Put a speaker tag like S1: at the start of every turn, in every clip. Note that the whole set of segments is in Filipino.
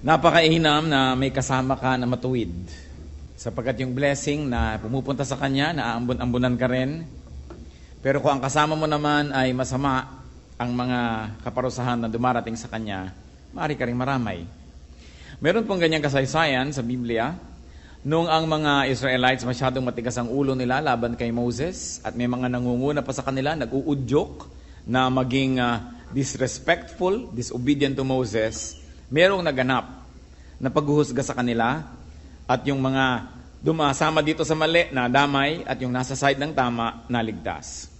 S1: Napakainam na may kasama ka na matuwid. Sapagkat yung blessing na pumupunta sa kanya, naaambon-ambunan ka rin. Pero kung ang kasama mo naman ay masama ang mga kaparusahan na dumarating sa kanya, maaari ka rin maramay. Meron pong ganyang kasaysayan sa Biblia. Noong ang mga Israelites masyadong matigas ang ulo nila laban kay Moses at may mga nangunguna pa sa kanila, nag-uudyok na maging disrespectful, disobedient to Moses, merong naganap na paghuhusga sa kanila at yung mga dumasama dito sa mali na damay at yung nasa side ng tama naligtas.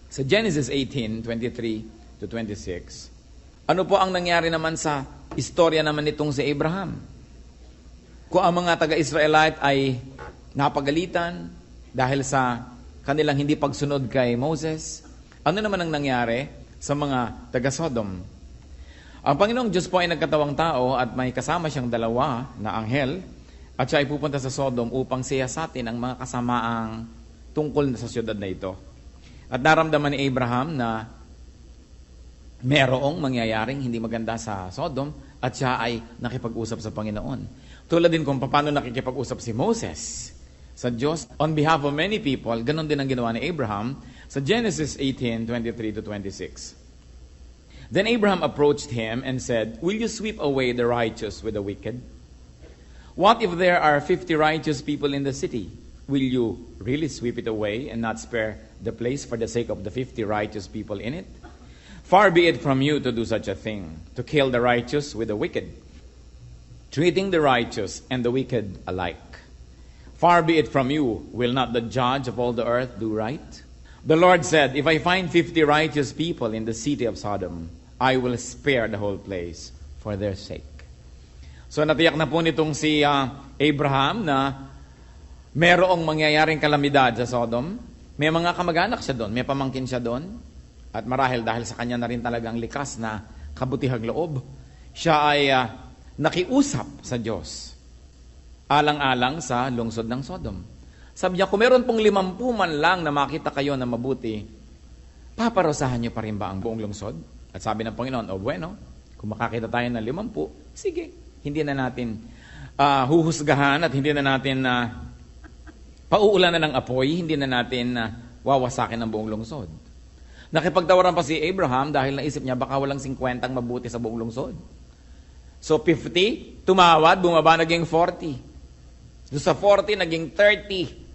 S1: Sa Genesis 18:23 to 26, ano po ang nangyari naman sa istorya naman nitong si Abraham? Kung ang mga taga-Israelite ay napagalitan dahil sa kanilang hindi pagsunod kay Moses, ano naman ang nangyari sa mga taga-Sodom? Ang Panginoong Diyos po ay nagkatawang tao at may kasama siyang dalawa na anghel at siya ay pupunta sa Sodom upang siyasatin ang mga kasamaang tungkol sa siyudad na ito. At naramdaman ni Abraham na merong mangyayaring hindi maganda sa Sodom at siya ay nakipag-usap sa Panginoon. Tulad din kung paano nakikipag-usap si Moses sa Diyos on behalf of many people, ganon din ang ginawa ni Abraham sa Genesis 18:23 to 26. Then Abraham approached him and said, "Will you sweep away the righteous with the wicked? What if there are 50 righteous people in the city? Will you really sweep it away and not spare the place for the sake of the 50 righteous people in it? Far be it from you to do such a thing, to kill the righteous with the wicked, treating the righteous and the wicked alike. Far be it from you, will not the judge of all the earth do right? The Lord said, if I find 50 righteous people in the city of Sodom, I will spare the whole place for their sake." So natiyak na po nitong si Abraham na merong mangyayaring kalamidad sa Sodom. May mga kamag-anak siya doon, may pamangkin siya doon. At marahil dahil sa kanya na rin talagang likas na kabutihang loob, siya ay nakiusap sa Diyos alang-alang sa lungsod ng Sodom. Sabi niya, kung meron pong 50 man lang na makita kayo na mabuti, paparusahan niyo pa rin ba ang buong lungsod? At sabi ng Panginoon, bueno, kung makakita tayo ng 50, sige, hindi na natin huhusgahan at hindi na natin pauulanan ng apoy, hindi na natin wawasakin ang buong lungsod. Nakipagtawaran pa si Abraham dahil naisip niya baka walang 50 mabuti sa buong lungsod. So 50, tumawad, bumaba naging 40. So sa 40, naging 30.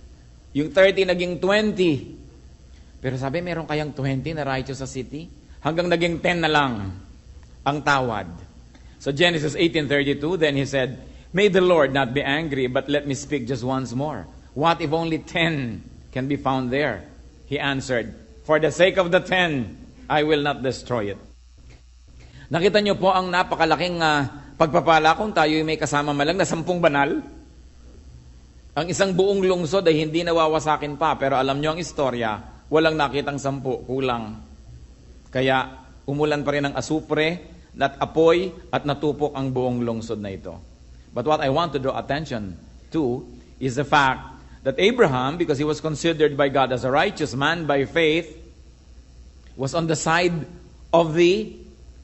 S1: Yung 30, naging 20. Pero sabi, meron kayang 20 na righteous sa city? Hanggang naging 10 na lang ang tawad. So Genesis 18:32, then he said, "May the Lord not be angry, but let me speak just once more. What if only 10 can be found there?" He answered, "For the sake of the 10, I will not destroy it." Nakita niyo po ang napakalaking pagpapala kung tayo may kasama malang na 10 banal. Ang isang buong lungsod ay hindi nawawasakin pa, pero alam niyo ang istorya, walang nakitang 10, kulang. Kaya umulan pa rin ang asupre, at apoy, at natupok ang buong lungsod na ito. But what I want to draw attention to is the fact that Abraham, because he was considered by God as a righteous man by faith, was on the side of the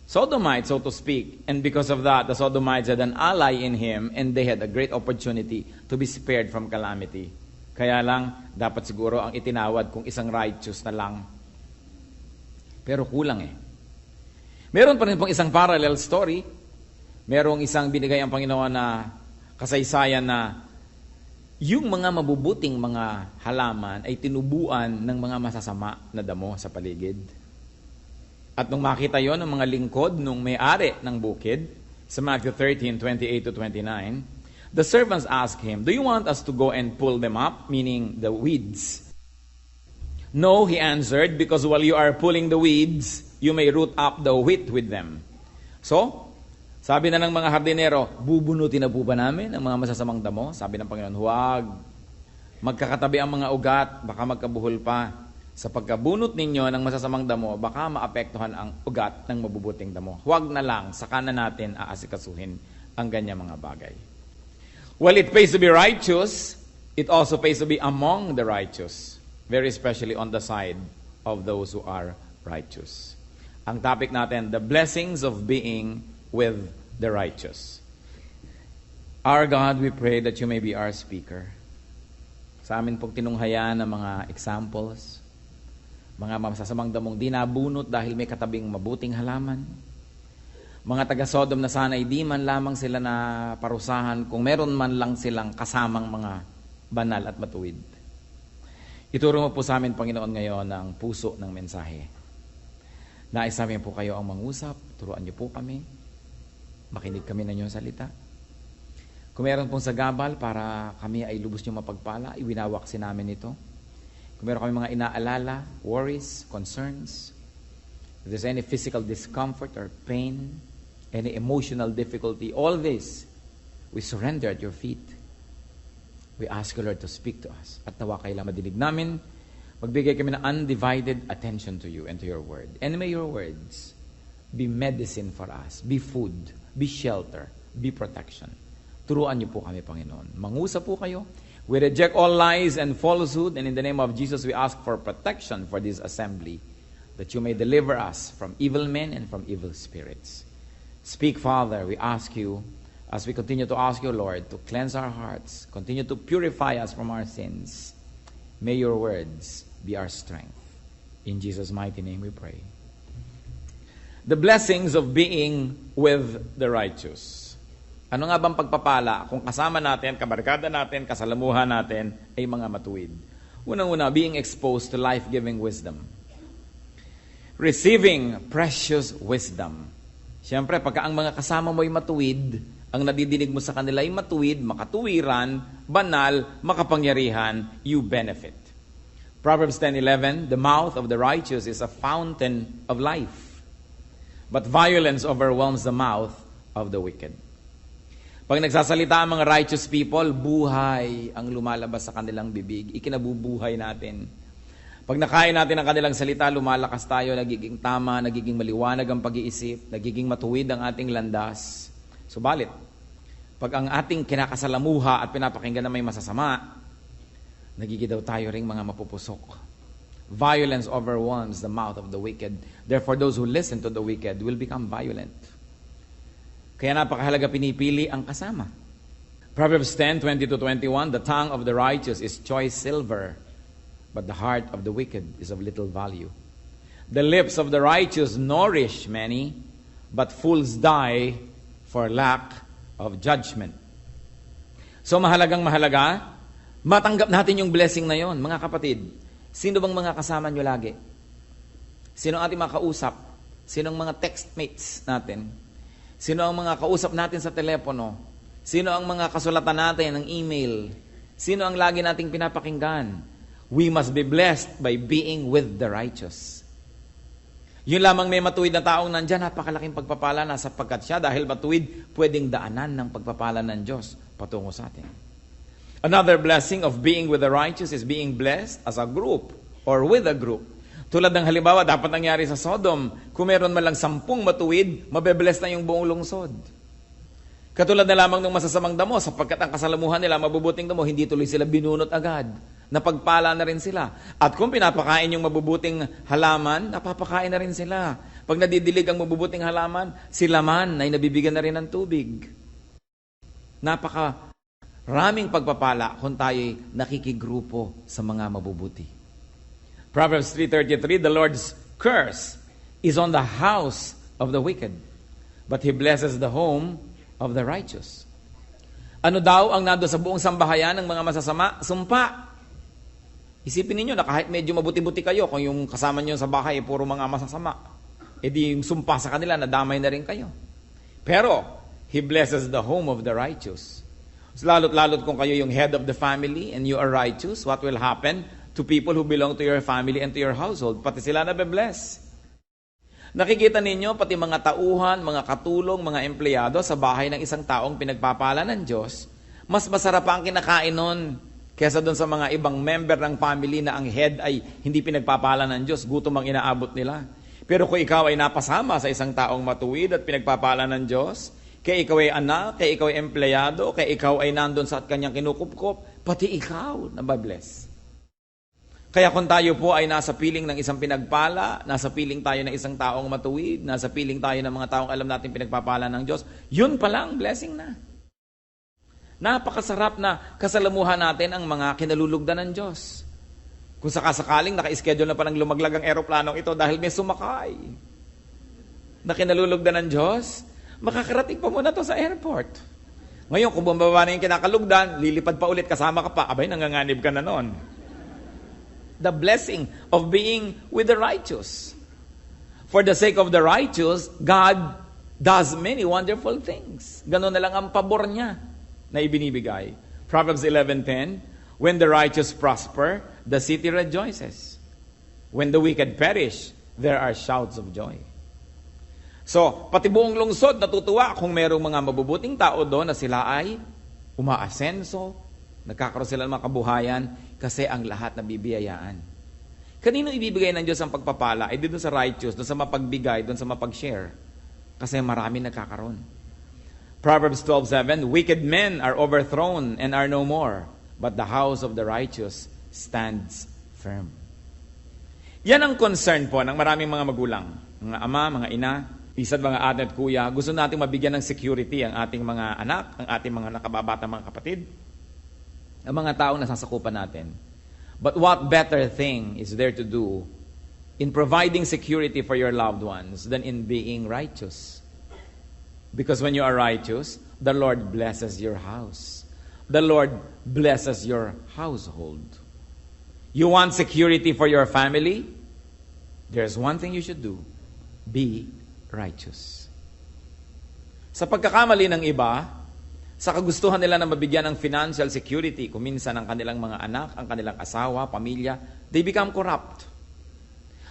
S1: Sodomites, so to speak. And because of that, the Sodomites had an ally in him and they had a great opportunity to be spared from calamity. Kaya lang, dapat siguro ang itinawad kung isang righteous na lang. Pero kulang eh. Meron pa rin pong isang parallel story. Merong isang binigay ang Panginoon na kasaysayan na yung mga mabubuting mga halaman ay tinubuan ng mga masasama na damo sa paligid. At nung makita yon ng mga lingkod nung may-ari ng bukid, sa Matthew 13:28 to 29, the servants asked him, "Do you want us to go and pull them up?" Meaning the weeds. "No," he answered, "because while you are pulling the weeds, you may root up the wheat with them." So, sabi na ng mga hardinero, bubunutin na po ba namin ang mga masasamang damo? Sabi ng Panginoon, huwag. Magkakatabi ang mga ugat, baka magkabuhol pa. Sa pagkabunot ninyo ng masasamang damo, baka maapektuhan ang ugat ng mabubuting damo. Huwag na lang, saka na natin aasikasuhin ang ganyang mga bagay. Well, it pays to be righteous. It also pays to be among the righteous. Very especially on the side of those who are righteous. Ang topic natin, the blessings of being with the righteous. Our God, we pray that you may be our speaker. Sa amin pong tinunghayan ng mga examples, mga masasamang damong di nabunot dahil may katabing mabuting halaman. Mga taga-Sodom na sana'y di man lamang sila na parusahan kung meron man lang silang kasamang mga banal at matuwid. Ituro mo po sa amin, Panginoon, ngayon ang puso ng mensahe. Nais namin po kayo ang mangusap, turuan niyo po kami, makinig kami ng inyong salita. Kung meron pong sagabal para kami ay lubos niyo mapagpala, iwinawaksin namin ito. Kung meron kami mga inaalala, worries, concerns, if there's any physical discomfort or pain, any emotional difficulty, all this, we surrender at your feet. We ask you, Lord, to speak to us. At nawa kailang madinig namin, magbigay kami ng undivided attention to you and to your word. And may your words be medicine for us, be food, be shelter, be protection. Turuan niyo po kami, Panginoon. Mangusap po kayo. We reject all lies and falsehood, and in the name of Jesus, we ask for protection for this assembly, that you may deliver us from evil men and from evil spirits. Speak, Father, we ask you, as we continue to ask you, Lord, to cleanse our hearts, continue to purify us from our sins. May your words be our strength. In Jesus' mighty name we pray. The blessings of being with the righteous. Ano nga bang pagpapala kung kasama natin, kabarkada natin, kasalamuhan natin ay mga matuwid? Unang-una, being exposed to life-giving wisdom. Receiving precious wisdom. Siyempre, pagka ang mga kasama mo ay matuwid, ang nadidinig mo sa kanila ay matuwid, makatuwiran, banal, makapangyarihan, you benefit. Proverbs 10:11, the mouth of the righteous is a fountain of life, but violence overwhelms the mouth of the wicked. Pag nagsasalita ang mga righteous people, buhay ang lumalabas sa kanilang bibig. Ikinabubuhay natin. Pag nakain natin ang kanilang salita, lumalakas tayo, nagiging tama, nagiging maliwanag ang pag-iisip, nagiging matuwid ang ating landas. Subalit, pag ang ating kinakasalamuha at pinapakinggan na may masasama, nagiging daw tayo ring mga mapupusok. Violence overwhelms the mouth of the wicked. Therefore, those who listen to the wicked will become violent. Kaya napakahalaga pinipili ang kasama. Proverbs 10:20-21, the tongue of the righteous is choice silver, but the heart of the wicked is of little value. The lips of the righteous nourish many, but fools die for lack of judgment. So mahalagang mahalaga, matanggap natin yung blessing na yon. Mga kapatid, sino bang mga kasama nyo lagi? Sino ang ating mga kausap? Sino ang mga textmates natin? Sino ang mga kausap natin sa telepono? Sino ang mga kasulatan natin ng email? Sino ang lagi nating pinapakinggan? We must be blessed by being with the righteous. Yun lamang may matuwid na taong nandyan, napakalaking pagpapala na sapagkat siya dahil matuwid, pwedeng daanan ng pagpapala ng Diyos patungo sa atin. Another blessing of being with the righteous is being blessed as a group or with a group. Tulad ng halimbawa, dapat nangyari sa Sodom, kung meron man lang 10 matuwid, mabebless na yung buong lungsod. Katulad na lamang ng masasamang damo, sapagkat ang kasalamuhan nila, mabubuting damo, hindi tuloy sila binunot agad. Napagpala na rin sila. At kung pinapakain yung mabubuting halaman, napapakain na rin sila. Pag nadidilig ang mabubuting halaman, sila man ay nabibigyan na rin ng tubig. Raming pagpapala kung tayo'y nakikigrupo sa mga mabubuti. Proverbs 3:33, the Lord's curse is on the house of the wicked, but He blesses the home of the righteous. Ano daw ang nando sa buong sambahayan ng mga masasama? Sumpa. Isipin ninyo na kahit medyo mabuti-buti kayo, kung yung kasama nyo sa bahay ay puro mga masasama, edi yung sumpa sa kanila, nadamay na rin kayo. Pero, He blesses the home of the righteous. So, lalo't-lalot kung kayo yung head of the family and you are righteous, what will happen to people who belong to your family and to your household? Pati sila nabe-bless. Nakikita ninyo, pati mga tauhan, mga katulong, mga empleyado sa bahay ng isang taong pinagpapala ng Diyos, mas masarap pa ang kinakain nun kesa doon sa mga ibang member ng family na ang head ay hindi pinagpapala ng Diyos, gutom ang inaabot nila. Pero kung ikaw ay napasama sa isang taong matuwid at pinagpapala ng Diyos, kaya ikaw ay anak, kaya ikaw ay empleyado, kaya ikaw ay nandun sa kanyang kinukupkop, pati ikaw nababless. Kaya kung tayo po ay nasa piling ng isang pinagpala, nasa piling tayo ng isang taong matuwid, nasa piling tayo ng mga taong alam natin pinagpapala ng Diyos, yun pa lang, blessing na. Napakasarap na kasalamuhan natin ang mga kinalulugdan ng Diyos. Kung sakasakaling naka-schedule na palang lumaglag ang eroplanong ito dahil may sumakay na kinalulugdan ng Diyos, makakarating pa muna to sa airport. Ngayon, kung bumaba na yung kinakalugdan, lilipad pa ulit, kasama ka pa, abay, nanganganib ka na noon. The blessing of being with the righteous. For the sake of the righteous, God does many wonderful things. Ganon na lang ang pabor niya na ibinibigay. Proverbs 11:10, when the righteous prosper, the city rejoices. When the wicked perish, there are shouts of joy. So, pati buong lungsod natutuwa kung merong mga mabubuting tao doon na sila ay umaasenso, nagkakaroon sila ng mga kabuhayan kasi ang lahat nabibiyayaan. Kanino ibibigay ng Diyos ang pagpapala? Ay doon sa righteous, doon sa mapagbigay, doon sa mapag-share. Kasi marami nagkakaroon. Proverbs 12:7, wicked men are overthrown and are no more, but the house of the righteous stands firm. Yan ang concern po ng maraming mga magulang, mga ama, mga ina, isa't mga ate at kuya. Gusto natin mabigyan ng security ang ating mga anak, ang ating mga nakababata, mga kapatid, ang mga taong nasasakupan natin. But what better thing is there to do in providing security for your loved ones than in being righteous? Because when you are righteous, the Lord blesses your house. The Lord blesses your household. You want security for your family? There's one thing you should do. Be righteous. Sa pagkakamali ng iba, sa kagustuhan nila na mabigyan ng financial security, kuminsan ang kanilang mga anak, ang kanilang asawa, pamilya, they become corrupt.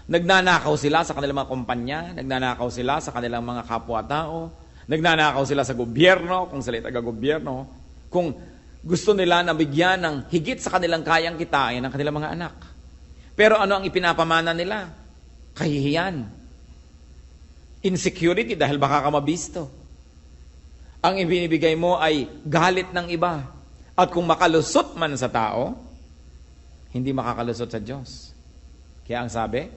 S1: Nagnanakaw sila sa kanilang mga kumpanya, nagnanakaw sila sa kanilang mga kapwa-tao, nagnanakaw sila sa gobyerno, kung sila taga-gobyerno, kung gusto nila na bigyan ng higit sa kanilang kayang kitain ng kanilang mga anak. Pero ano ang ipinapamana nila? Kahihiyan. Insecurity dahil baka ka mabisto. Ang ibinibigay mo ay galit ng iba. At kung makalusot man sa tao, hindi makakalusot sa Diyos. Kaya ang sabi,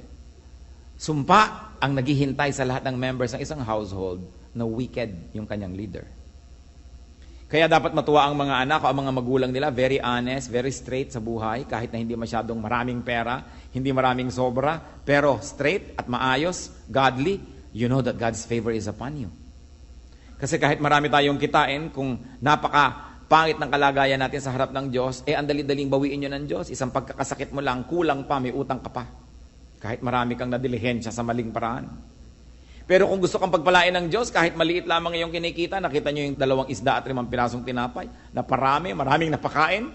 S1: sumpa ang naghihintay sa lahat ng members ng isang household na wicked yung kanyang leader. Kaya dapat matuwa ang mga anak o ang mga magulang nila, very honest, very straight sa buhay, kahit na hindi masyadong maraming pera, hindi maraming sobra, pero straight at maayos, godly, you know that God's favor is upon you. Kasi kahit marami tayong kitain, kung napaka-pangit ng kalagayan natin sa harap ng Diyos, ang dali-daling bawiin nyo ng Diyos. Isang pagkakasakit mo lang, kulang pa, may utang ka pa. Kahit marami kang nadilihensya sa maling paraan. Pero kung gusto kang pagpalain ng Diyos, kahit maliit lamang yung kinikita, nakita nyo yung 2 isda at 5 pirasong tinapay, na parami, maraming napakain,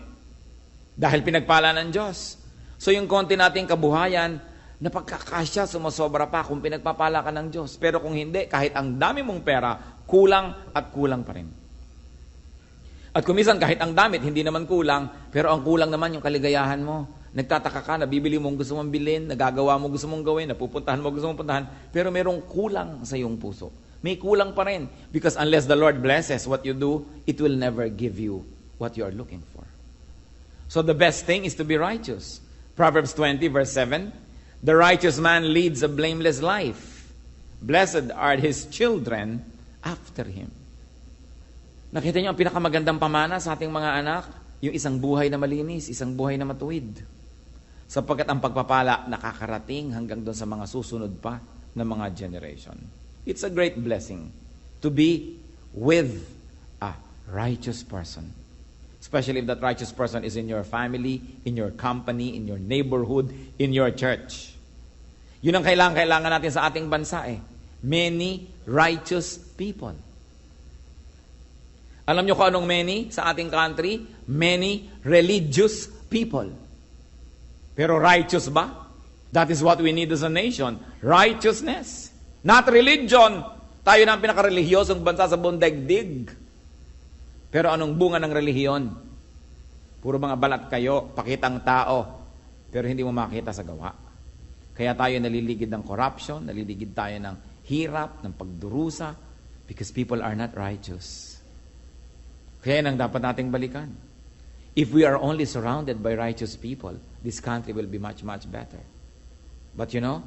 S1: dahil pinagpala ng Diyos. So yung konti nating kabuhayan, napagkakasya, sumasobra pa kung pinagpapala ka ng Diyos. Pero kung hindi, kahit ang dami mong pera, kulang at kulang pa rin. At kumisan kahit ang damit, hindi naman kulang, pero ang kulang naman yung kaligayahan mo. Nagtataka ka, nabibili mo gusto mong bilhin, nagagawa mo gusto mong gawin, napupuntahan mo gusto mong puntahan, pero merong kulang sa iyong puso. May kulang pa rin. Because unless the Lord blesses what you do, it will never give you what you are looking for. So the best thing is to be righteous. Proverbs 20 verse 7, the righteous man leads a blameless life. Blessed are his children after him. Nakita niyo ang pinakamagandang pamana sa ating mga anak? Yung isang buhay na malinis, isang buhay na matuwid. Sapagkat ang pagpapala nakakarating hanggang doon sa mga susunod pa na mga generation. It's a great blessing to be with a righteous person. Especially if that righteous person is in your family, in your company, in your neighborhood, in your church. Yun ang kailangan natin sa ating bansa Many righteous people. Alam nyo kung anong many sa ating country? Many religious people. Pero righteous ba? That is what we need as a nation. Righteousness. Not religion. Tayo na ang pinaka-relihiyosong bansa sa buong daigdig. Pero anong bunga ng relihiyon? Puro mga balat kayo, pakitang tao, pero hindi mo makita sa gawa. Kaya tayo naliligid ng corruption, naliligid tayo ng hirap, ng pagdurusa, because people are not righteous. Kaya yan ang dapat nating balikan. If we are only surrounded by righteous people, this country will be much, much better. But you know,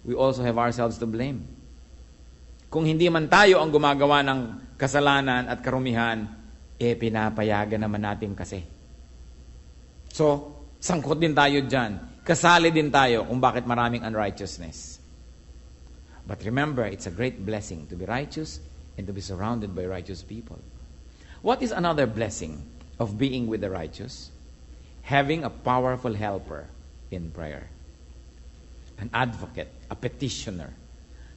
S1: we also have ourselves to blame. Kung hindi man tayo ang gumagawa ng kasalanan at karumihan, pinapayagan naman natin kasi. So, sangkot din tayo dyan. Kasali din tayo kung bakit maraming unrighteousness. But remember, it's a great blessing to be righteous and to be surrounded by righteous people. What is another blessing of being with the righteous? Having a powerful helper in prayer. An advocate, a petitioner.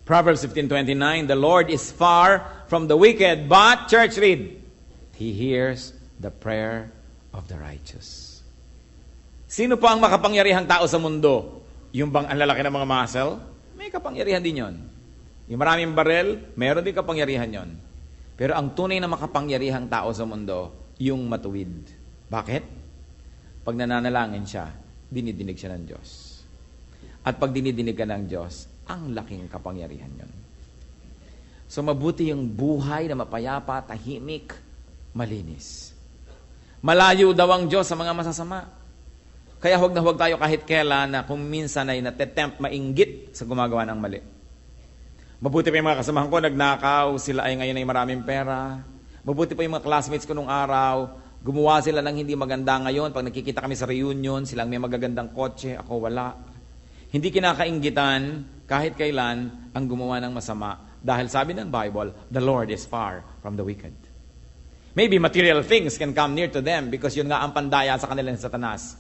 S1: Proverbs 15:29, the Lord is far from the wicked, but, church read, He hears the prayer of the righteous. Sino po ang makapangyarihang tao sa mundo? Yung bang ang lalaki ng mga muscle? May kapangyarihan din yon. Yung maraming barel, meron din kapangyarihan yon. Pero ang tunay na makapangyarihang tao sa mundo, yung matuwid. Bakit? Pag nananalangin siya, dinidinig siya ng Diyos. At pag dinidinig ka ng Diyos, ang laking kapangyarihan yon. So mabuti yung buhay na mapayapa, tahimik, malinis. Malayo daw ang Diyos sa mga masasama. Kaya huwag na huwag tayo kahit kailan na kung minsan ay natetempt mainggit sa gumagawa ng mali. Mabuti pa yung mga kasamahan ko, nagnakaw, sila ay ngayon ay maraming pera. Mabuti pa yung mga classmates ko nung araw, gumawa sila ng hindi maganda ngayon. Pag nakikita kami sa reunion, silang may magagandang kotse, ako wala. Hindi kinakainggitan kahit kailan ang gumawa ng masama. Dahil sabi ng Bible, the Lord is far from the wicked. Maybe material things can come near to them because yun nga ang pandaya sa kanila ng Satanas.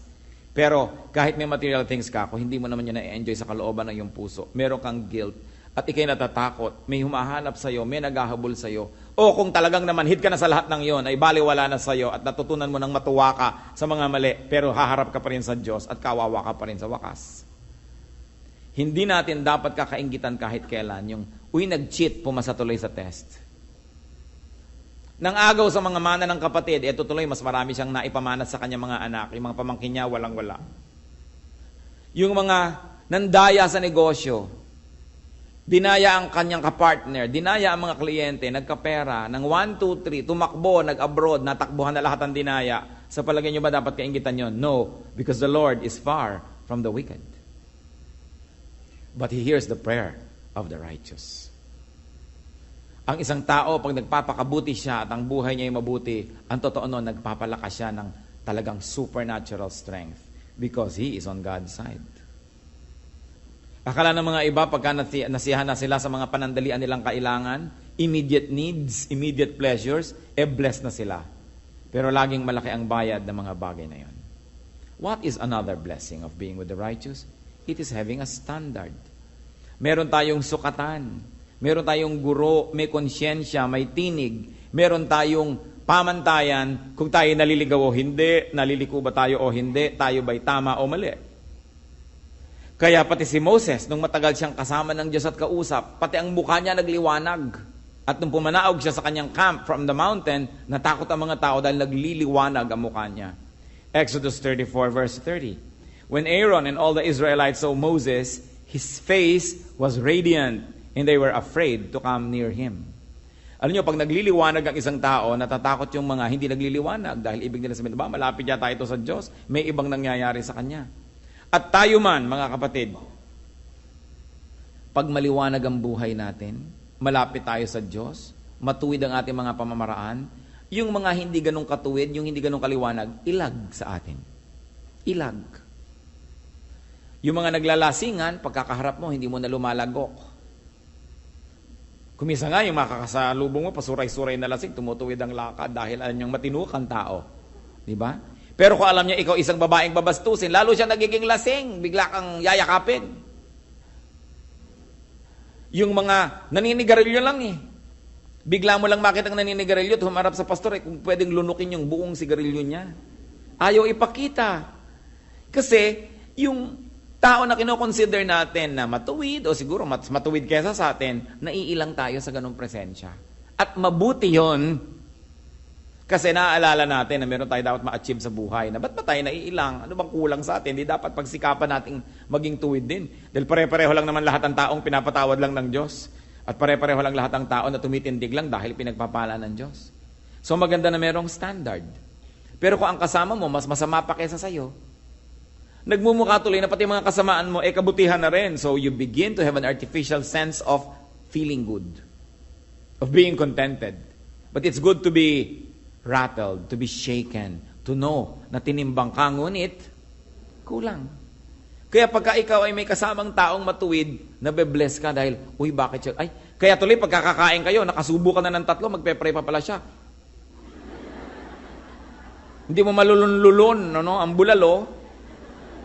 S1: Pero kahit may material things ka, kung hindi mo naman yun na-enjoy sa kalooban ng iyong puso, meron kang guilt, at ikay natatakot, may humahanap sa'yo, may naghahabol sa'yo, o kung talagang namanhid ka na sa lahat ng yon, ay baliwala na sa'yo at natutunan mo ng matuwa ka sa mga mali, pero haharap ka pa rin sa Diyos at kawawa ka pa rin sa wakas. Hindi natin dapat kakainggitan kahit kailan yung, nag-cheat, pumasa tuloy sa test. Nang agaw sa mga mana ng kapatid, tuloy mas marami siyang naipamanat sa kanyang mga anak, yung mga pamangkin niya, walang-wala. Yung mga nandaya sa negosyo, dinaya ang kanyang kapartner, dinaya ang mga kliyente, nagkapera, ng 1, 2, 3, tumakbo, nag-abroad, natakbuhan na lahat ang dinaya. Sa palagay niyo ba dapat kainggitan yon? No, because the Lord is far from the wicked. But He hears the prayer of the righteous. Ang isang tao, pag nagpapakabuti siya at ang buhay niya ay mabuti, ang totoo nun, nagpapalakas siya ng talagang supernatural strength because he is on God's side. Akala ng mga iba, pagka nasiyahan na sila sa mga panandalian nilang kailangan, immediate needs, immediate pleasures, blessed na sila. Pero laging malaki ang bayad ng mga bagay na yon. What is another blessing of being with the righteous? It is having a standard. Meron tayong sukatan. Meron tayong guro, may konsyensya, may tinig. Meron tayong pamantayan kung tayo naliligaw o hindi, naliliko ba tayo o hindi, tayo ba'y tama o mali. Kaya pati si Moses, nung matagal siyang kasama ng Diyos at kausap, pati ang mukha niya nagliwanag. At nung pumanaog siya sa kanyang camp from the mountain, natakot ang mga tao dahil nagliliwanag ang mukha niya. Exodus 34 verse 30. When Aaron and all the Israelites saw Moses, his face was radiant, and they were afraid to come near him. Alam niyo, pag nagliliwanag ang isang tao, natatakot yung mga hindi nagliliwanag dahil ibig nila sabihin, malapit yata ito sa Diyos, may ibang nangyayari sa Kanya. At tayo man, mga kapatid, pag maliwanag ang buhay natin, malapit tayo sa Diyos, matuwid ang ating mga pamamaraan, yung mga hindi ganong katuwid, yung hindi ganong kaliwanag, ilag sa atin. Ilag. Yung mga naglalasingan, pagkakaharap mo, hindi mo na lumalagok. Kumisa nga, yung makakasalubong mo, pasuray-suray na lasing, tumutuwid ang lakad dahil alam niyang matinukan tao. Diba? Pero kung alam niya ikaw isang babaeng babastusin, lalo siya nagiging lasing, bigla kang yayakapin. Yung mga naninigarilyo lang Bigla mo lang makita ang naninigarilyo at humarap sa pastor, kung pwedeng lunukin yung buong sigarilyo niya. Ayaw ipakita. Kasi, yung tao na kinoconsider natin na matuwid o siguro mas matuwid kesa sa atin, naiilang tayo sa ganung presensya. At mabuti yon kasi naaalala natin na meron tayo dapat ma-achieve sa buhay. Na ba't ba tayo naiilang? Ano bang kulang sa atin? Di dapat pagsikapan nating maging tuwid din. Dahil pare-pareho lang naman lahat ng taong pinapatawad lang ng Diyos. At pare-pareho lang lahat ng tao na tumitindig lang dahil pinagpapala ng Diyos. So maganda na merong standard. Pero kung ang kasama mo, mas masama pa kaysa sa'yo, nagmumukha tuloy na pati mga kasamaan mo, kabutihan na rin. So you begin to have an artificial sense of feeling good, of being contented. But it's good to be rattled, to be shaken, to know na tinimbang ka, ngunit kulang. Kaya pagka ikaw ay may kasamang taong matuwid, nabe-bless ka dahil, uy, bakit siya? Ay, kaya tuloy pagkakakain kayo, nakasubo ka na ng 3, magpe-pray pa pala siya. Hindi mo malulun-lulun, ang bulalo,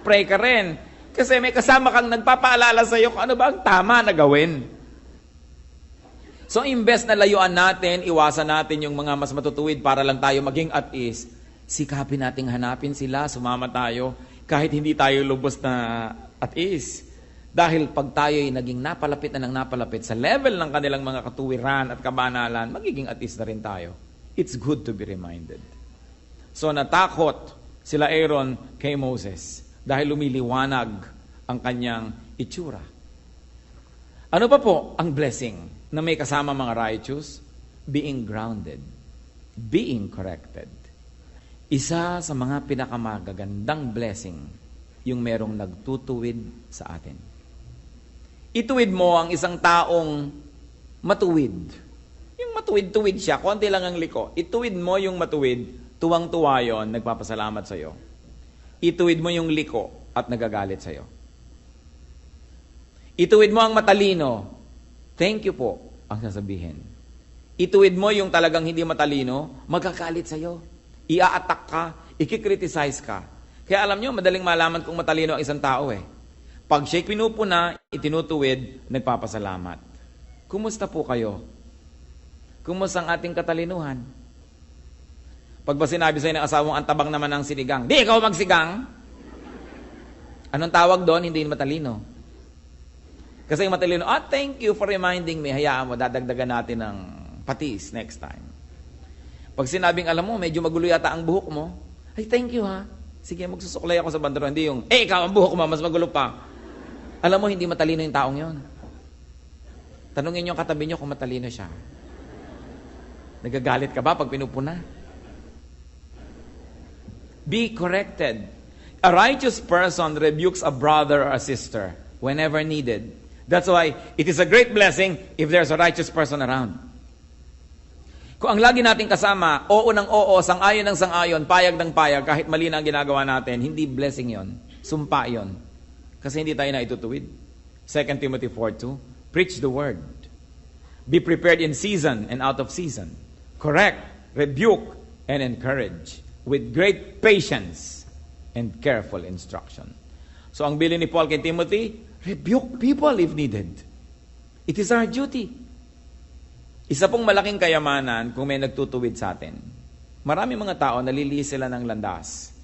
S1: pray ka rin. Kasi may kasama kang nagpapaalala sa iyo kung ano ba ang tama na gawin. So, imbes na layuan natin, iwasan natin yung mga mas matutuwid para lang tayo maging at ease, sikapin nating hanapin sila, sumama tayo, kahit hindi tayo lubos na at ease. Dahil pag tayo ay naging napalapit na ng napalapit sa level ng kanilang mga katuwiran at kabanalan, magiging at ease na rin tayo. It's good to be reminded. So natakot sila Aaron kay Moses dahil lumiliwanag ang kanyang itsura. Ano pa po ang blessing na may kasama mga righteous? Being grounded, being corrected. Isa sa mga pinakamagagandang blessing, yung merong nagtutuwid sa atin. Ituwid mo ang isang taong matuwid. Yung matuwid-tuwid siya, konti lang ang liko. Ituwid mo yung matuwid, tuwang-tuwa yun, nagpapasalamat sa'yo. Ituwid mo yung liko at nagagalit sa'yo. Ituwid mo ang matalino, thank you po, ang sasabihin. Ituwid mo yung talagang hindi matalino, magkakalit sa'yo. Ia-attack ka, ikikriticize ka. Kaya alam nyo, madaling malaman kung matalino ang isang tao eh. Pag siya'y pinupuna, itinutuwid, nagpapasalamat. Kumusta po kayo? Kumusta ang ating katalinuhan? Pag ba sinabi sa'yo ng asawang antabang naman ng sinigang, di ikaw magsigang? Anong tawag doon? Hindi matalino. Kasi yung matalino, thank you for reminding me. Hayaan mo, dadagdagan natin ng patis next time. Pag sinabing, alam mo, medyo magulo yata ang buhok mo, ay, thank you ha. Sige, magsusuklay ako sa bandero. Hindi yung, ikaw ang buhok mo, mas magulo pa. Alam mo, hindi matalino yung taong yon. Tanungin yung katabi nyo kung matalino siya. Nagagalit ka ba pag pinupuna? Be corrected. A righteous person rebukes a brother or a sister whenever needed. That's why it is a great blessing if there's a righteous person around. Kung ang lagi nating kasama, oo ng oo, sang-ayon ng sang-ayon, payag ng payag, kahit mali na ang ginagawa natin, hindi blessing yon, sumpa yon. Kasi hindi tayo na itutuwid. 2 Timothy 4:2, preach the word. Be prepared in season and out of season. Correct, rebuke, and encourage with great patience and careful instruction. So ang bilin ni Paul kay Timothy, rebuke people if needed. It is our duty. Isa pong malaking kayamanan kung may nagtutuwid sa atin. Marami mga tao nalilihi sila ng landas.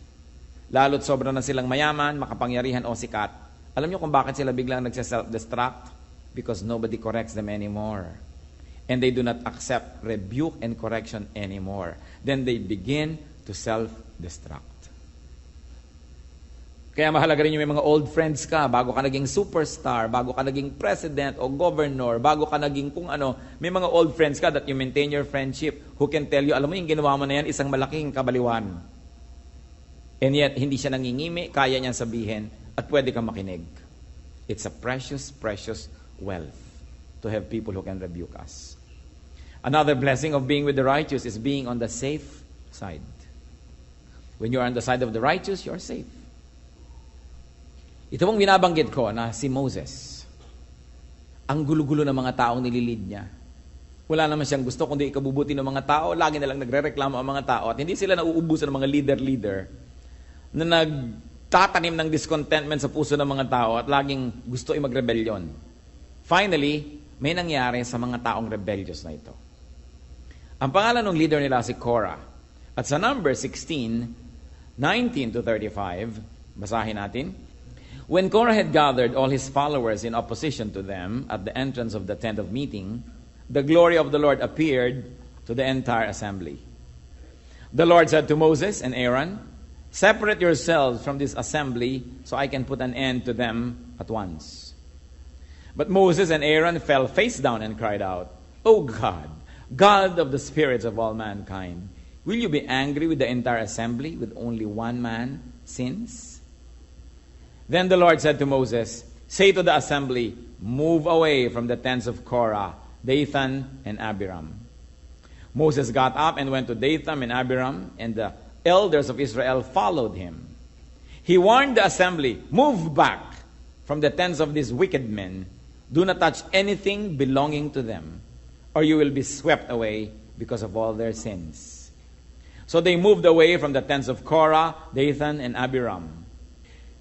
S1: Lalo't sobra na silang mayaman, makapangyarihan o sikat. Alam niyo kung bakit sila biglang nagse-self-destruct? Because nobody corrects them anymore. And they do not accept rebuke and correction anymore. Then they begin to self-destruct. Kaya mahalaga rin yung may mga old friends ka, bago ka naging superstar, bago ka naging president o governor, bago ka naging kung ano, may mga old friends ka that you maintain your friendship, who can tell you, alam mo yung ginawa mo na yan, isang malaking kabaliwan. And yet, hindi siya nangingimi, kaya niyang sabihin, at pwede kang makinig. It's a precious, precious wealth to have people who can rebuke us. Another blessing of being with the righteous is being on the safe side. When you're on the side of the righteous, you're safe. Ito pong binabanggit ko na si Moses. Ang gulo-gulo ng mga taong nililid niya. Wala naman siyang gusto kundi ikabubuti ng mga tao. Lagi na lang nagre-reklamo ang mga tao. At hindi sila nauubusan ng mga leader-leader na nagtatanim ng discontentment sa puso ng mga tao at laging gusto ay magrebelyon. Finally, may nangyari sa mga taong rebellious na ito. Ang pangalan ng leader nila si Korah. At sa number 16, 19 to 35, basahin natin. When Korah had gathered all his followers in opposition to them at the entrance of the tent of meeting, the glory of the Lord appeared to the entire assembly. The Lord said to Moses and Aaron, separate yourselves from this assembly so I can put an end to them at once. But Moses and Aaron fell face down and cried out, O God, God of the spirits of all mankind, Will you be angry with the entire assembly with only one man sins? Then the Lord said to Moses, say to the assembly, move away from the tents of Korah, Dathan, and Abiram. Moses got up and went to Dathan and Abiram, and the elders of Israel followed him. He warned the assembly, move back from the tents of these wicked men. Do not touch anything belonging to them, or you will be swept away because of all their sins. So they moved away from the tents of Korah, Dathan, and Abiram.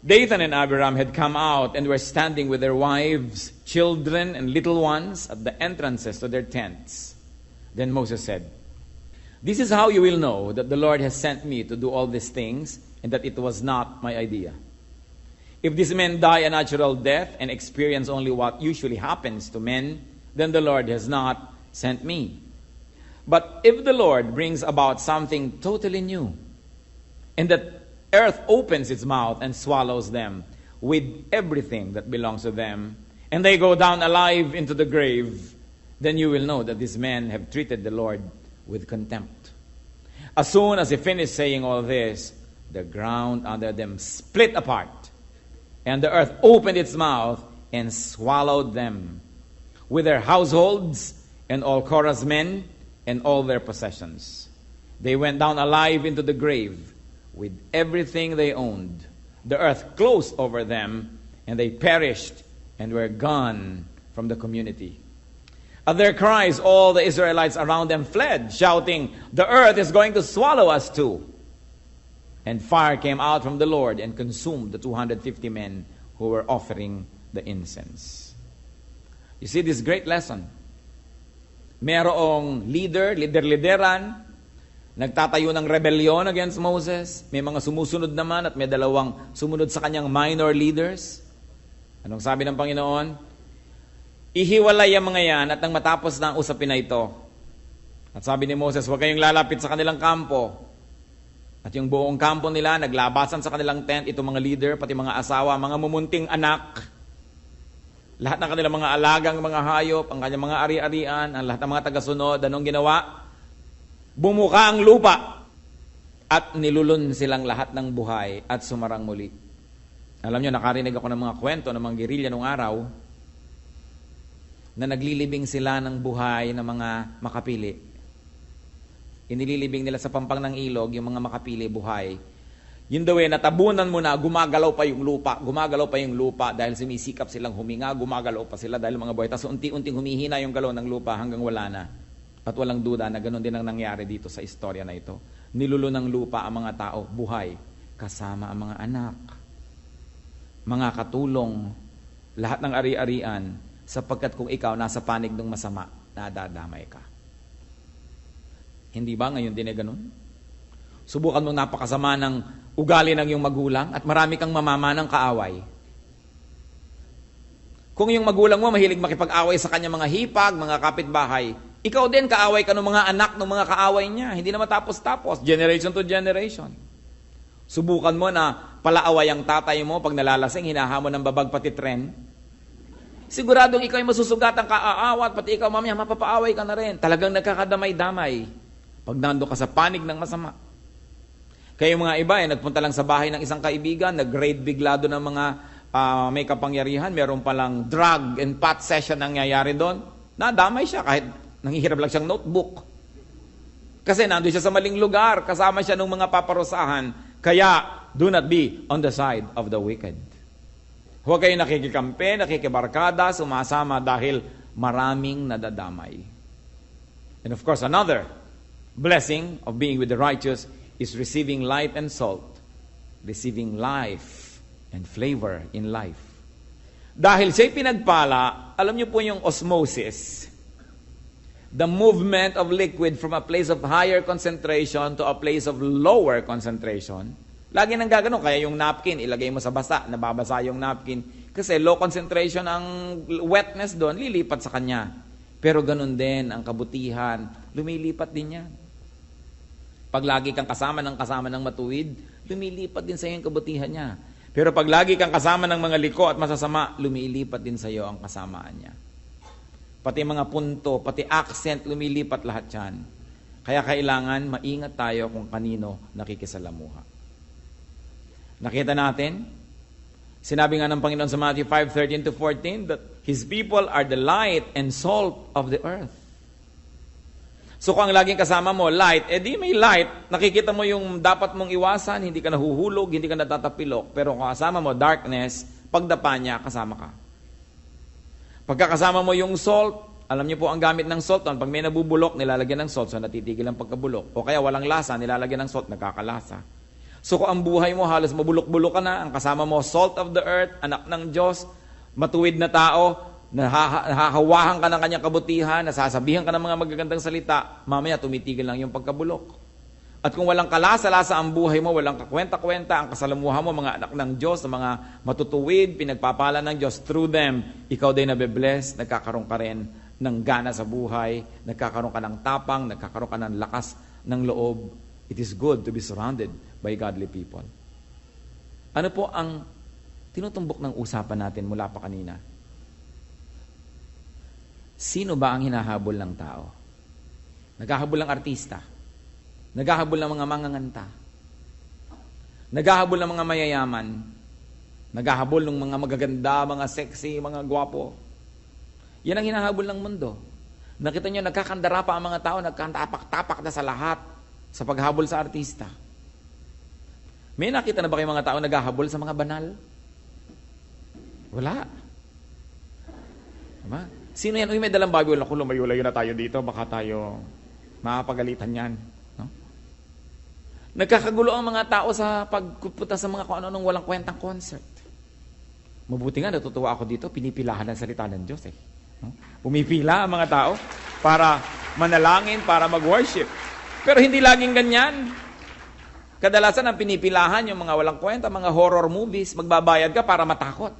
S1: Dathan and Abiram had come out and were standing with their wives, children, and little ones at the entrances to their tents. Then Moses said, this is how you will know that the Lord has sent me to do all these things, and that it was not my idea. If these men die a natural death and experience only what usually happens to men, then the Lord has not sent me. But if the Lord brings about something totally new, and that earth opens its mouth and swallows them with everything that belongs to them, and they go down alive into the grave, then you will know that these men have treated the Lord with contempt. As soon as he finished saying all this, the ground under them split apart, and the earth opened its mouth and swallowed them, with their households and all Korah's men and all their possessions. They went down alive into the grave with everything they owned. The earth closed over them, and they perished and were gone from the community. At their cries, all the Israelites around them fled, shouting, the earth is going to swallow us too. And fire came out from the Lord and consumed the 250 men who were offering the incense. You see this great lesson. Merong lideran, nagtatayo ng rebellion against Moses. May mga sumusunod naman at may dalawang sumunod sa kanyang minor leaders. Anong sabi ng Panginoon? Ihiwalay ang mga yan at nang matapos na ang usapin na ito. At sabi ni Moses, huwag kayong lalapit sa kanilang kampo. At yung buong kampo nila, naglabasan sa kanilang tent, itong mga leader, pati mga asawa, mga mumunting anak, lahat ng kanilang mga alagang mga hayop, ang kanyang mga ari-arian, ang lahat ng mga tagasunod, anong ginawa? Bumuka ang lupa at nilulun silang lahat ng buhay at sumarang muli. Alam nyo, nakarinig ako ng mga kwento ng mga gerilya nung araw na naglilibing sila ng buhay ng mga makapili. Inililibing nila sa pampang ng ilog yung mga makapili buhay. Yun daw natabunan mo na gumagalaw pa yung lupa dahil sumisikap silang huminga, gumagalaw pa sila dahil mga buhay. Tapos unti-unting humihina yung galaw ng lupa hanggang wala na. At walang duda na ganoon din ang nangyari dito sa istorya na ito. Nilulo ng lupa ang mga tao, buhay, kasama ang mga anak, mga katulong, lahat ng ari-arian, sapagkat kung ikaw nasa panig ng masama, nadadamay ka. Hindi ba ngayon din ganun? Subukan mong napakasama ng ugali ng iyong magulang at marami kang mamamanang kaaway. Kung yung magulang mo mahilig makipag-away sa kanya mga hipag, mga kapitbahay, ikaw din kaaway ka ng mga anak ng mga kaaway niya. Hindi na matapos-tapos, generation to generation. Subukan mo na palaaway ang tatay mo pag nalalasing, hinahamon ng babag pati tren. Siguradong ikaw ay masusugat ang kaaawat, pati ikaw mamaya mapapaaway ka na rin. Talagang nagkakadamay-damay pag nando ka sa panig ng masama. Kaya yung mga iba nagpunta lang sa bahay ng isang kaibigan, nag-raid bigla doon ng mga may kapangyarihan, meron palang drug and pot session nangyayari doon. Nadamay siya kahit nanghihirap lang siyang notebook. Kasi nandun siya sa maling lugar, kasama siya ng mga paparusahan. Kaya, do not be on the side of the wicked. Huwag kayong nakikikampi, nakikibarkada, sumasama dahil maraming nadadamay. And of course, another blessing of being with the righteous is receiving light and salt, receiving life and flavor in life. Dahil siya'y pinagpala, alam niyo po yung osmosis, the movement of liquid from a place of higher concentration to a place of lower concentration. Lagi nang gagano, kaya yung napkin, ilagay mo sa basa, nababasa yung napkin. Kasi low concentration ang wetness doon, lilipat sa kanya. Pero ganun din ang kabutihan, lumilipat din yan. Pag lagi kang kasama ng matuwid, lumilipat din sa iyo ang kabutihan niya. Pero pag lagi kang kasama ng mga liko at masasama, lumilipat din sa iyo ang kasamaan niya. Pati mga punto, pati accent, lumilipat lahat yan. Kaya kailangan maingat tayo kung kanino nakikisalamuha. Nakita natin, sinabi nga ng Panginoon sa Matthew 5:13-14 that His people are the light and salt of the earth. So kung ang laging kasama mo, light, di may light, nakikita mo yung dapat mong iwasan, hindi ka nahuhulog, hindi ka natatapilok. Pero kung kasama mo, darkness, pagdapa niya, kasama ka. Pagkakasama mo yung salt, alam niyo po ang gamit ng salt, pag may nabubulok, nilalagyan ng salt, so natitigil ang pagkabulok. O kaya walang lasa, nilalagyan ng salt, nagkakalasa. So kung ang buhay mo, halos mabulok-bulok ka na, ang kasama mo, salt of the earth, anak ng Diyos, matuwid na tao, nahahawahan ka ng kanyang kabutihan, nasasabihan ka ng mga magagandang salita, mamaya tumitigil lang yung pagkabulok. At kung walang kalasa-lasa ang buhay mo, walang kakwenta-kwenta, ang kasalamuha mo, mga anak ng Diyos, mga matutuwid, pinagpapala ng Diyos through them, ikaw din nabe-bless, nagkakaroon ka rin ng gana sa buhay, nagkakaroon ka ng tapang, nagkakaroon ka ng lakas ng loob. It is good to be surrounded by godly people. Ano po ang tinutumbok ng usapan natin mula pa kanina? Sino ba ang hinahabol ng tao? Naghahabol ng artista. Naghahabol ng mga manganganta. Naghahabol ng mga mayayaman. Naghahabol ng mga magaganda, mga sexy, mga gwapo. Yan ang hinahabol ng mundo. Nakita nyo, nagkakandara pa ang mga tao, nagkatapak-tapak na sa lahat sa paghabol sa artista. May nakita na ba kayong mga tao naghahabol sa mga banal? Wala. Diba? Sino yan? Uy, may dalang Bible. Ako, lumayo-layo na tayo dito. Baka tayo makapagalitan yan. No? Nagkakagulo ang mga tao sa pagpunta sa mga kung ano-anong walang kwentang concert. Mabuti nga, natutuwa ako dito. Pinipilahan ang salita ng Diyos eh. No? Pumipila ang mga tao para manalangin, para mag-worship. Pero hindi laging ganyan. Kadalasan ang pinipilahan yung mga walang kwenta, mga horror movies. Magbabayad ka para matakot.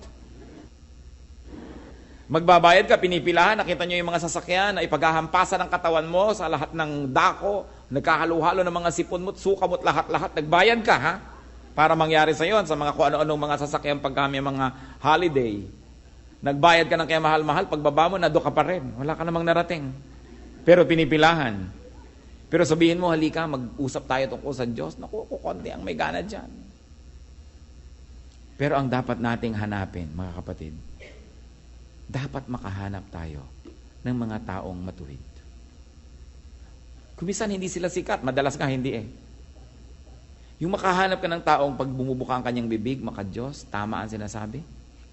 S1: Magbabayad ka, pinipilahan, nakita nyo yung mga sasakyan na ipaghahampasan ng katawan mo sa lahat ng dako, nagkahalo-halo ng mga sipon mo't suka mo't lahat-lahat. Nagbayad ka, ha? Para mangyari sa yon sa mga kung ano-anong mga sasakyan pagka may mga holiday. Nagbayad ka ng kaya mahal-mahal, pagbaba mo, nado ka pa rin. Wala ka namang narating. Pero pinipilahan. Pero sabihin mo, halika, mag-usap tayo tungkol sa Diyos. Naku, kukunti ang may gana dyan. Pero ang dapat nating hanapin, mga kapatid, dapat makahanap tayo ng mga taong matuwid. Kumisan hindi sila sikat, madalas nga hindi eh. Yung makahanap ka ng taong pag bumubuka ang kanyang bibig, maka-Diyos, tama ang sinasabi.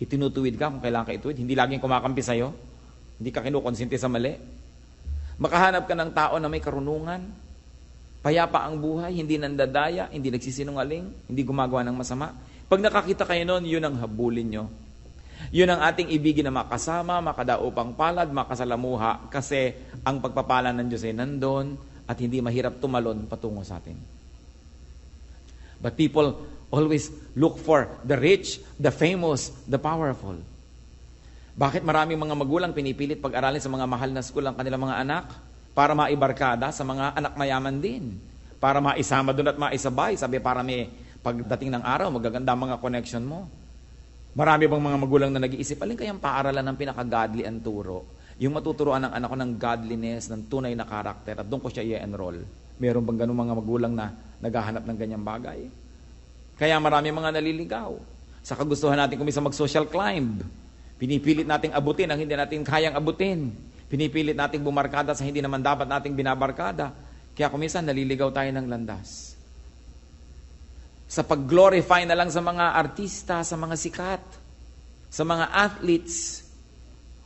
S1: Itinutuwid ka kung kailangan ka ituwid, hindi laging kumakampi sa'yo, hindi ka kinukonsinti sa mali. Makahanap ka ng tao na may karunungan, payapa ang buhay, hindi nandadaya, hindi nagsisinungaling, hindi gumagawa ng masama. Pag nakakita kayo noon, yun ang habulin nyo. Yun ang ating ibigin na makasama, makadaupang palad, makasalamuha, kasi ang pagpapala ng Diyos ay nandun at hindi mahirap tumalon patungo sa atin. But people always look for the rich, the famous, the powerful. Bakit maraming mga magulang pinipilit pag-aralin sa mga mahal na school ang kanilang mga anak? Para maibarkada sa mga anak mayaman din. Para maisama doon at maisabay. Sabi, para may pagdating ng araw, magaganda ang mga connection mo. Marami bang mga magulang na nag-iisip, alin kayang paaralan ng pinaka-godly ang turo? Yung matuturoan ng anak ko ng godliness, ng tunay na karakter, at doon ko siya i-enroll. Meron bang ganun mga magulang na naghahanap ng ganyang bagay? Kaya marami mga naliligaw. Sa kagustuhan natin kumisa mag-social climb. Pinipilit nating abutin ang hindi natin kayang abutin. Pinipilit nating bumarkada sa hindi naman dapat nating binabarkada. Kaya kuminsan naliligaw tayo ng landas. Sa pag-glorify na lang sa mga artista, sa mga sikat, sa mga athletes.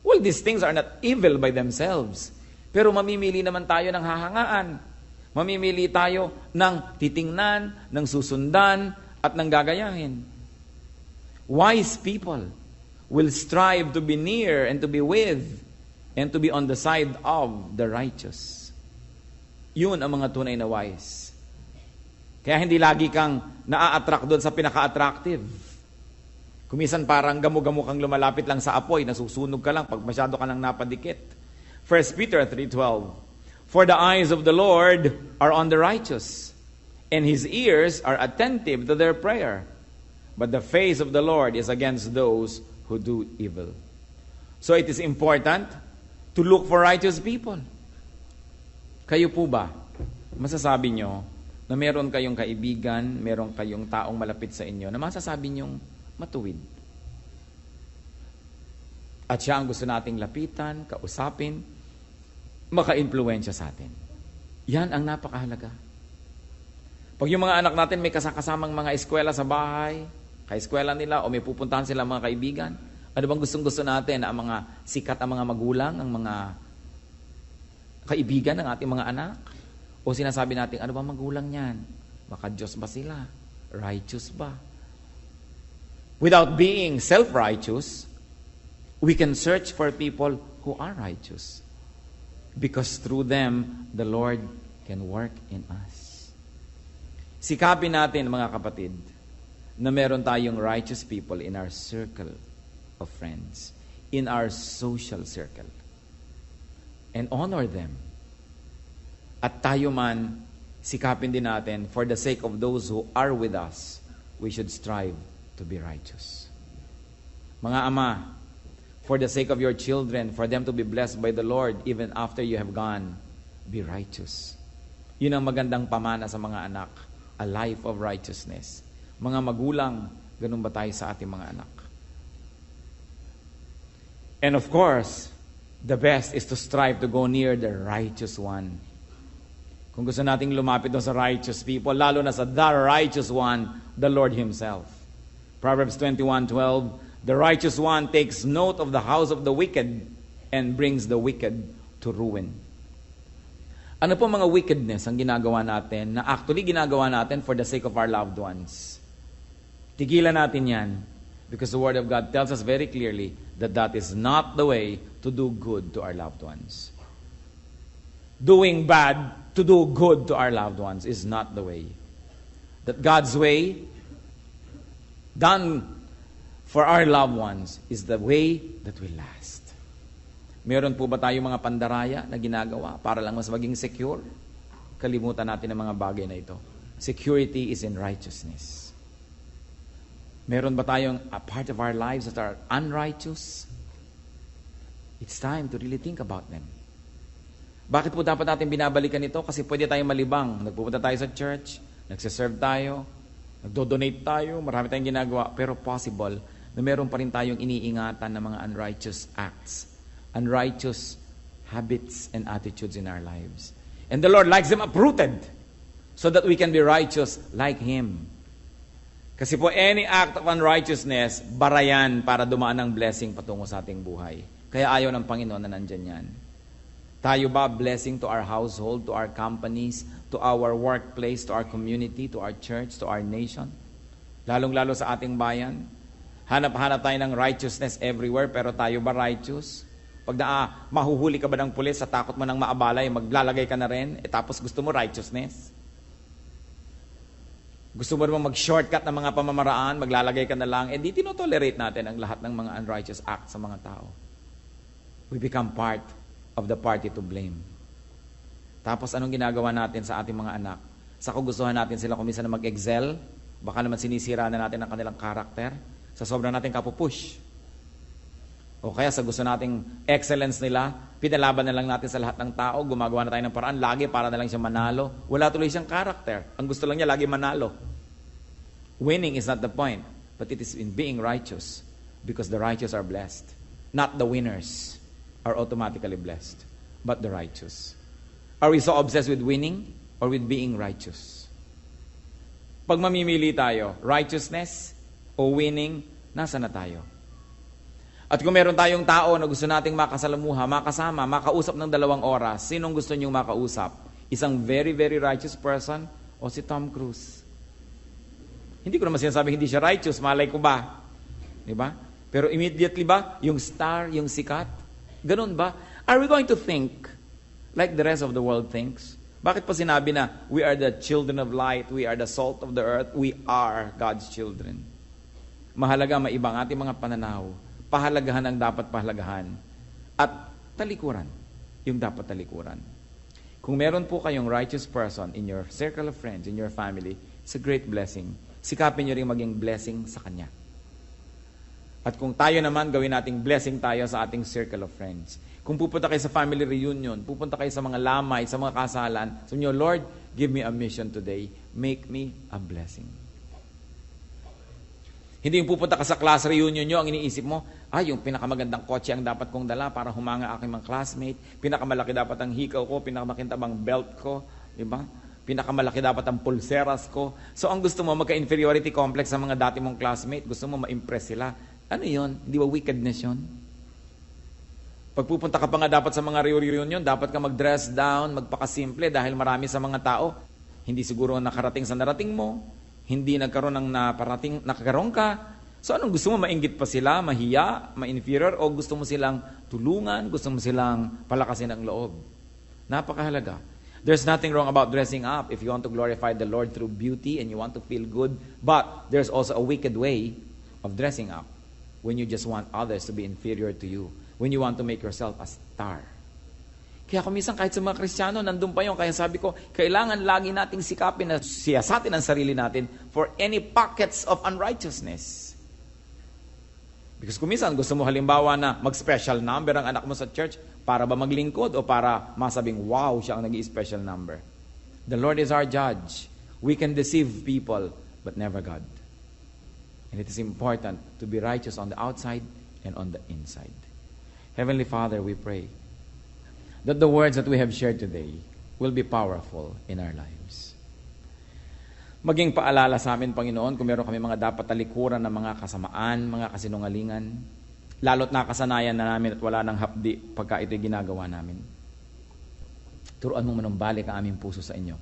S1: Well, these things are not evil by themselves. Pero mamimili naman tayo ng hahangaan. Mamimili tayo ng titingnan, ng susundan, at ng gagayahin. Wise people will strive to be near and to be with and to be on the side of the righteous. Yun ang mga tunay na wise. Kaya hindi lagi kang naa-attract doon sa pinaka-attractive. Kumisan parang gamo-gamo kang lumalapit lang sa apoy, nasusunog ka lang pag masyado ka lang napadikit. 1 Peter 3:12. For the eyes of the Lord are on the righteous, and His ears are attentive to their prayer. But the face of the Lord is against those who do evil. So it is important to look for righteous people. Kayo po ba? masasabi nyo na meron kayong kaibigan, meron kayong taong malapit sa inyo na masasabi nyong matuwid. At siya ang gusto nating lapitan, kausapin, maka-impluwensya sa atin. Yan ang napakahalaga. Pag yung mga anak natin may kasakasamang mga eskwela sa bahay, ka-eskwela nila o may pupuntahan sila mga kaibigan, ano bang gustong-gusto natin na ang mga sikat, ang mga magulang, ang mga kaibigan ng ating mga anak? O sinasabi natin, ano ba magulang niyan? Baka Diyos ba sila? Righteous ba? Without being self-righteous, we can search for people who are righteous. Because through them, the Lord can work in us. Sikapin natin, mga kapatid, na meron tayong righteous people in our circle of friends, in our social circle. And honor them. At tayo man, sikapin din natin, for the sake of those who are with us, we should strive to be righteous. Mga ama, for the sake of your children, for them to be blessed by the Lord, even after you have gone, be righteous. Yun ang magandang pamana sa mga anak, a life of righteousness. Mga magulang, ganun ba tayo sa ating mga anak? And of course, the best is to strive to go near the righteous one. Kung gusto nating lumapit doon sa righteous people, lalo na sa the righteous one, the Lord Himself. Proverbs 21:12, the righteous one takes note of the house of the wicked and brings the wicked to ruin. Ano po mga wickedness ang ginagawa natin na actually ginagawa natin for the sake of our loved ones? Tigilan natin yan because the Word of God tells us very clearly that that is not the way to do good to our loved ones. Doing bad to do good to our loved ones is not the way. That God's way, done for our loved ones, is the way that will last. Meron po ba tayong mga pandaraya na ginagawa para lang mas maging secure? Kalimutan natin ang mga bagay na ito. Security is in righteousness. Meron ba tayong a part of our lives that are unrighteous? It's time to really think about them. Bakit po dapat natin binabalikan ito? Kasi pwede tayong malibang. Nagpupunta tayo sa church, nagsiserve tayo, nagdo-donate tayo, marami tayong ginagawa, pero possible na meron pa rin tayong iniingatan ng mga unrighteous acts, unrighteous habits and attitudes in our lives. And the Lord likes them uprooted so that we can be righteous like Him. Kasi po, any act of unrighteousness, barayan para dumaan ang blessing patungo sa ating buhay. Kaya ayaw ng Panginoon na nandyan yan. Tayo ba blessing to our household, to our companies, to our workplace, to our community, to our church, to our nation? Lalong-lalo sa ating bayan. Hanap-hanap tayo ng righteousness everywhere, pero tayo ba righteous? Pag mahuhuli ka ba ng pulis sa takot mo ng maabalay, maglalagay ka na rin, tapos gusto mo righteousness? Gusto mo naman mag-shortcut ng mga pamamaraan, maglalagay ka na lang, di tinotolerate natin ang lahat ng mga unrighteous acts sa mga tao. We become part of the party to blame. Tapos anong ginagawa natin sa ating mga anak? Sa kagustuhan natin sila kuminsan na mag-excel, baka naman sinisira na natin ang kanilang karakter, sa sobrang natin kapupush. O kaya sa gusto nating excellence nila, pinalaban na lang natin sa lahat ng tao, gumagawa na tayo ng paraan, lagi para na lang siya manalo. Wala tuloy siyang karakter. Ang gusto lang niya, lagi manalo. Winning is not the point, but it is in being righteous, because the righteous are blessed. Not the winners are automatically blessed, but the righteous. Are we so obsessed with winning or with being righteous? Pag mamimili tayo, righteousness o winning, nasa na tayo? At kung meron tayong tao na gusto nating makasalamuha, makasama, makausap ng 2 oras, sinong gusto niyong makausap? Isang very, very righteous person o si Tom Cruise? Hindi ko naman sinasabing hindi siya righteous, malay ko ba? Diba? Pero immediately ba, yung star, yung sikat? Ganun ba? Are we going to think like the rest of the world thinks? Bakit pa sinabi na, we are the children of light, we are the salt of the earth, we are God's children? Mahalaga maibang ating mga pananaw. Pahalagahan ang dapat pahalagahan. At talikuran, yung dapat talikuran. Kung meron po kayong righteous person in your circle of friends, in your family, it's a great blessing. Sikapin nyo rin maging blessing sa kanya. At kung tayo naman, gawin nating blessing tayo sa ating circle of friends. Kung pupunta kayo sa family reunion, pupunta kayo sa mga lamay, sa mga kasalan, sabi nyo, Lord, give me a mission today. Make me a blessing. Hindi yung pupunta ka sa class reunion nyo, ang iniisip mo, yung pinakamagandang kotse ang dapat kong dala para humanga aking mga classmate, pinakamalaki dapat ang hikaw ko, pinakamakintabang belt ko, di ba? Pinakamalaki dapat ang pulseras ko. So ang gusto mo, magka-inferiority complex sa mga dati mong classmate, gusto mo ma-impress sila. Ano yun? Di ba wickedness yun? Pagpupunta ka pa nga dapat sa mga reunion, dapat ka mag-dress down, magpakasimple dahil marami sa mga tao, hindi siguro nakarating sa narating mo, hindi nagkaroon ng nakakaroon ka. So anong gusto mo? Mainggit pa sila, mahiya, ma-inferior, o gusto mo silang tulungan, gusto mo silang palakasin ang loob? Napakahalaga. There's nothing wrong about dressing up if you want to glorify the Lord through beauty and you want to feel good. But there's also a wicked way of dressing up when you just want others to be inferior to you. When you want to make yourself a star. Kaya kung minsan kahit sa mga Kristiyano, nandun pa yun. Kaya sabi ko, kailangan lagi nating sikapin na siyasatin ang sarili natin for any pockets of unrighteousness. Because kung minsan gusto mo halimbawa na mag-special number ang anak mo sa church para ba maglingkod o para masabing, wow, siya ang nag-i-special number. The Lord is our judge. We can deceive people, but never God. And it is important to be righteous on the outside and on the inside. Heavenly Father, we pray that the words that we have shared today will be powerful in our lives. Maging paalala sa amin, Panginoon, kung meron kami mga dapat talikuran ng mga kasamaan, mga kasinungalingan, lalo't nakasanayan na namin at wala nang hapdi pagka ito'y ginagawa namin. Turuan mo manumbalik ang aming puso sa inyo.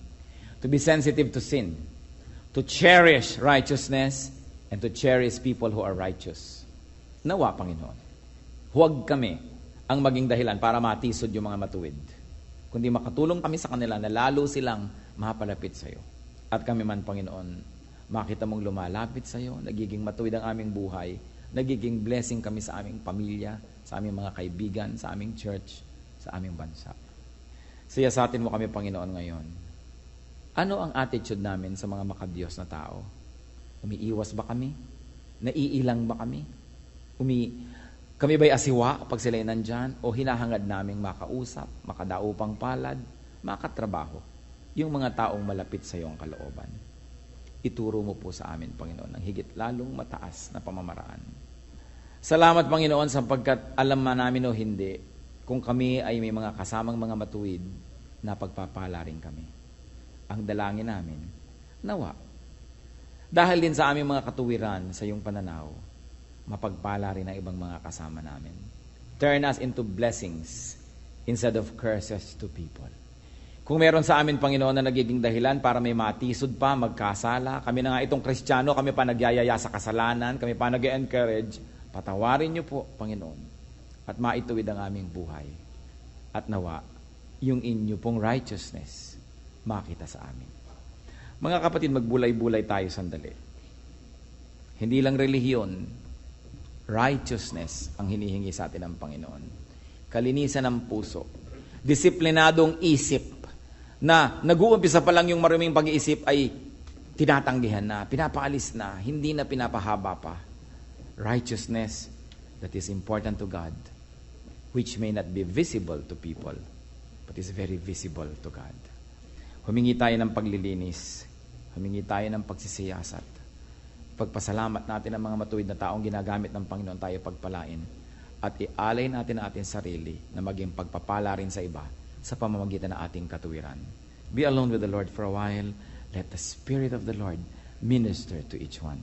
S1: To be sensitive to sin, to cherish righteousness, and to cherish people who are righteous. Nawa, Panginoon. Huwag kami ang maging dahilan para matisod yung mga matuwid. Kundi makatulong kami sa kanila na lalo silang mapalapit sa iyo. At kami man, Panginoon, makita mong lumalapit sa iyo, nagiging matuwid ang aming buhay, nagiging blessing kami sa aming pamilya, sa aming mga kaibigan, sa aming church, sa aming bansa. Siyasatin mo kami, Panginoon, ngayon. Ano ang attitude namin sa mga makadiyos na tao? Umiiwas ba kami? Naiilang ba kami? Kami ba'y asiwa kapag sila'y nandyan? O hinahangad naming makausap, makadaupang palad, makatrabaho? Yung mga taong malapit sa iyong kalooban. Ituro mo po sa amin, Panginoon, ng higit lalong mataas na pamamaraan. Salamat, Panginoon, sapagkat alam man namin o hindi, kung kami ay may mga kasamang mga matuwid, na pagpapala rin kami. Ang dalangin namin, nawa. Dahil din sa aming mga katuwiran sa iyong pananaw, mapagpala rin ang ibang mga kasama namin. Turn us into blessings instead of curses to people. Kung meron sa amin, Panginoon, na nagiging dahilan para may matisod pa, magkasala, kami na nga itong Kristiyano, kami pa nagyayaya sa kasalanan, kami pa nag-encourage, patawarin niyo po, Panginoon, at maituwid ang aming buhay. At nawa, yung inyo pong righteousness, makita sa amin. Mga kapatid, magbulay-bulay tayo sandali. Hindi lang relihiyon, righteousness ang hinihingi sa atin ng Panginoon. Kalinisan ng puso. Disiplinadong isip na nag-uumpisa pa lang yung maruming pag-iisip ay tinatanggihan na, pinapaalis na, hindi na pinapahaba pa. Righteousness that is important to God, which may not be visible to people, but is very visible to God. Humingi tayo ng paglilinis. Humingi tayo ng pagsisiyasat. Pagpasalamat natin ang mga matuwid na taong ginagamit ng Panginoon tayo pagpalain. At ialay natin ang ating sarili na maging pagpapala rin sa iba sa pamamagitan ng ating katuwiran. Be alone with the Lord for a while. Let the Spirit of the Lord minister to each one.